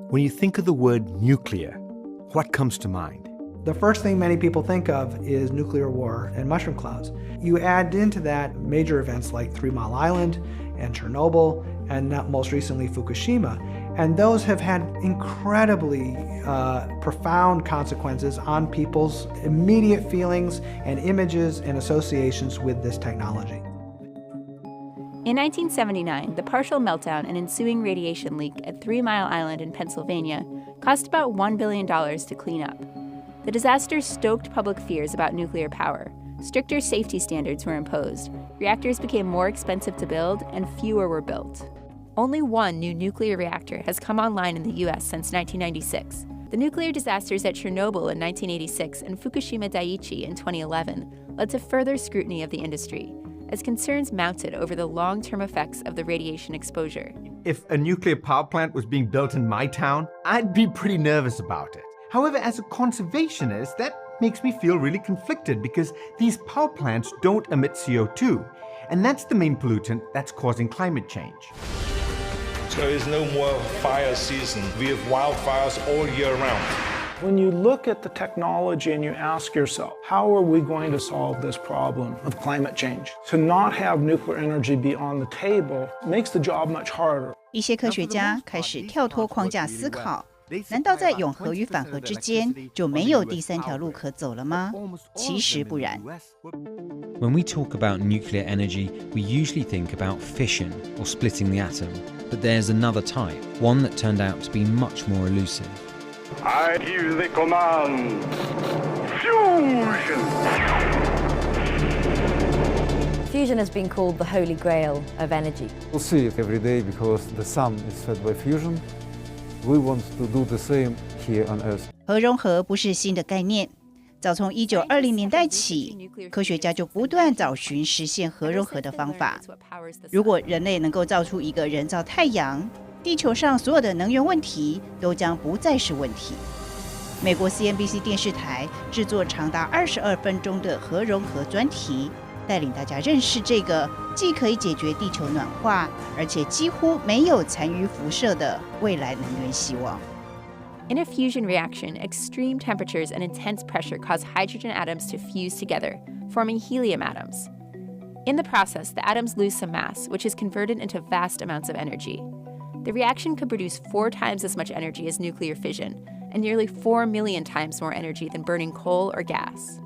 When you think of the word nuclear, what comes to mind? The first thing many people think of is nuclear war and mushroom clouds. You add into that major events like 3 Mile Island and Chernobyl, and most recently Fukushima, and those have had incredibly profound consequences on people's immediate feelings and images and associations with this technology. In 1979, the partial meltdown and ensuing radiation leak at 3 Mile Island in Pennsylvania cost about $1 billion to clean up. The disaster stoked public fears about nuclear power. Stricter safety standards were imposed, reactors became more expensive to build, and fewer were built. Only one new nuclear reactor has come online in the U.S. since 1996. The nuclear disasters at Chernobyl in 1986 and Fukushima Daiichi in 2011 led to further scrutiny of the industry, as concerns mounted over the long-term effects of the radiation exposure. If a nuclear power plant was being built in my town, I'd be pretty nervous about it. However, as a conservationist, that makes me feel really conflicted because these power plants don't emit CO2, and that's the main pollutant that's causing climate change. There is no more fire season. We have wildfires all year round. When you look at the technology and you ask yourself, how are we going to solve this problem of climate change? To not have nuclear energy be on the table makes the job much harder. 一些科学家开始跳脱框架思考，难道在永和与反核之间就没有第三条路可走了吗？其实不然。When we talk about nuclear energy, we usually think about fission or splitting the atom. But there's another type, one that turned out to be much more elusive. I give the command. Fusion! Fusion has been called the holy grail of energy. We'll see it every day because the sun is fed by fusion. We want to do the same here on Earth. 核融合不是新的概念，早从1920年代起，科学家就不断找寻实现核融合的方法。如果人类能够造出一个人造太阳，地球上所有的能源问题都将不再是问题。美国 CNBC 电视台制作长达22分钟的核融合专题，带领大家认识这个既可以解决地球暖化，而且几乎没有残余辐射的未来能源希望。In a fusion reaction, extreme temperatures and intense pressure cause hydrogen atoms to fuse together, forming helium atoms. In the process, the atoms lose some mass, which is converted into vast amounts of energy. The reaction could produce 4 times as much energy as nuclear fission, and nearly 4 million times more energy than burning coal or gas.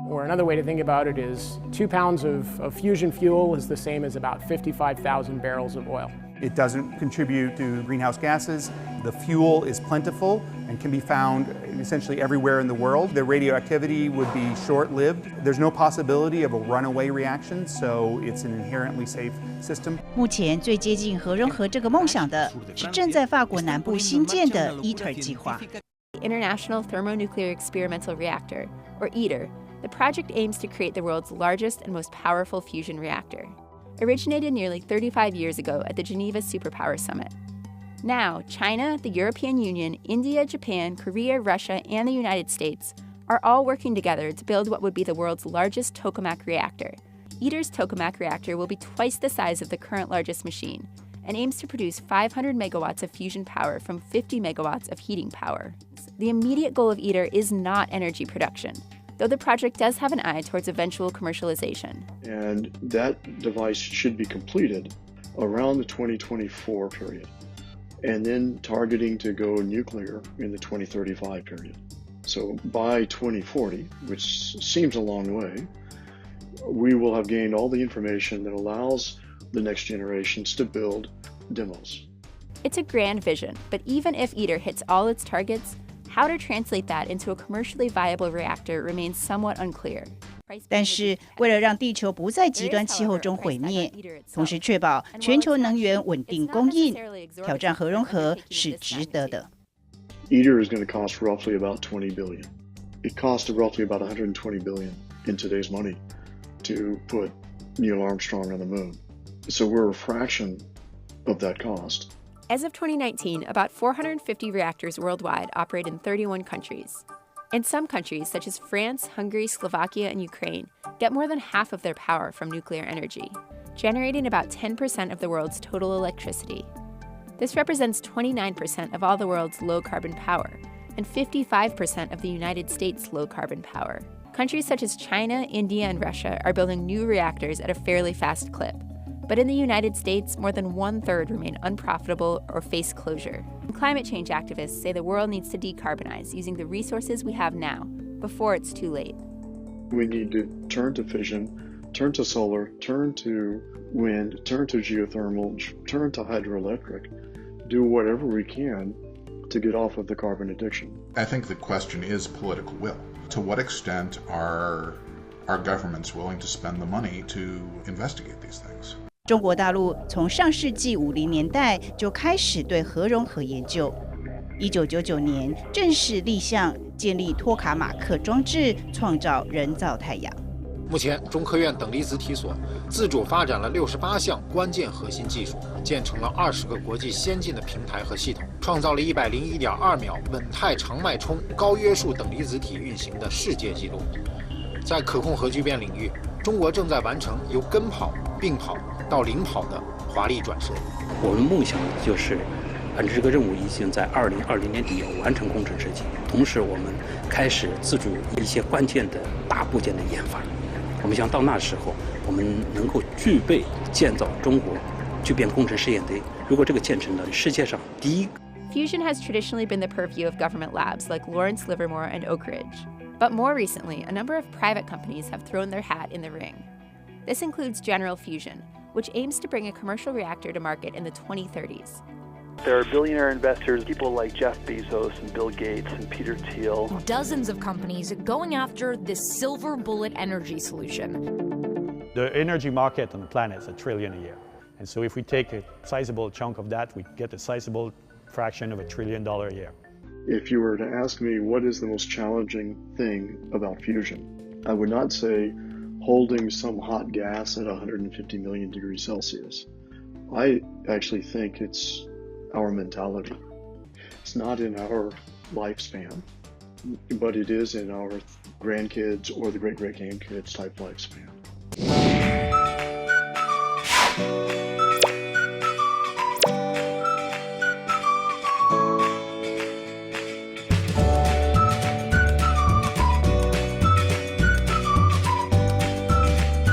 Or another way to think about it is 2 pounds of fusion fuel is the same as about 55,000 barrels of oil. It doesn't contribute to greenhouse gases. The fuel is plentiful and can be found essentially everywhere in the world. The radioactivity would be short-lived. There's no possibility of a runaway reaction, so it's an inherently safe system. 目前最接近核融合这个梦想的是正在法国南部新建的 ITER 计划。The International Thermonuclear Experimental Reactor, or ITER, the project aims to create the world's largest and most powerful fusion reactor. Originated nearly 35 years ago at the Geneva Superpower Summit. Now, China, the European Union, India, Japan, Korea, Russia, and the United States are all working together to build what would be the world's largest Tokamak reactor. ITER's Tokamak reactor will be twice the size of the current largest machine and aims to produce 500 megawatts of fusion power from 50 megawatts of heating power. The immediate goal of ITER is not energy production, though the project does have an eye towards eventual commercialization. And that device should be completed around the 2024 period, and then targeting to go nuclear in the 2035 period. So by 2040, which seems a long way, we will have gained all the information that allows the next generations to build demos. It's a grand vision, but even if ITER hits all its targets, how to translate that into a commercially viable reactor remains somewhat unclear. 但是，为了让地球不在极端气候中毁灭，同时确保全球能源稳定供应，挑战核融合是值得的。ITER is going to cost roughly about $20 billion. It cost roughly about $120 billion in today's money to put Neil Armstrong on the moon. So we're a fraction of that cost. As of 2019, about 450 reactors worldwide operate in 31 countries. And some countries, such as France, Hungary, Slovakia, and Ukraine, get more than half of their power from nuclear energy, generating about 10% of the world's total electricity. This represents 29% of all the world's low-carbon power, and 55% of the United States' low-carbon power. Countries such as China, India, and Russia are building new reactors at a fairly fast clip. But in the United States, more than one-third remain unprofitable or face closure. Climate change activists say the world needs to decarbonize using the resources we have now, before it's too late. We need to turn to fission, turn to solar, turn to wind, turn to geothermal, turn to hydroelectric, do whatever we can to get off of the carbon addiction. I think the question is political will. To what extent are our governments willing to spend the money to investigate these things? 中国大陆从上世纪50年代就开始对核融合研究，1999年正式立项建立托卡马克装置，创造人造太阳。目前，中科院等离子体所自主发展了68项关键核心技术，建成了20个国际先进的平台和系统，创造了101.2秒稳态长脉冲高约束等离子体运行的世界纪录。在可控核聚变领域，中国正在完成由跟跑、并跑到领跑的华丽转身。我们梦想就是按照这个任务已经在2020年底完成工程设计，同时我们开始自主一些关键的大部件的研发。我们想到那时候，我们能够具备建造中国聚变工程试验堆。如果这个建成了，世界上第一个。Fusion has traditionally been the purview of government labs like Lawrence Livermore and Oak Ridge. But more recently, a number of private companies have thrown their hat in the ring. This includes General Fusion, which aims to bring a commercial reactor to market in the 2030s. There are billionaire investors, people like Jeff Bezos and Bill Gates and Peter Thiel. Dozens of companies going after this silver bullet energy solution. The energy market on the planet is $1 trillion a year. And so if we take a sizable chunk of that, we get a sizable fraction of $1 trillion a year. If you were to ask me what is the most challenging thing about fusion, I would not say holding some hot gas at 150 million degrees Celsius. I actually think it's our mentality. It's not in our lifespan, but it is in our grandkids or the great-great-grandkids type lifespan.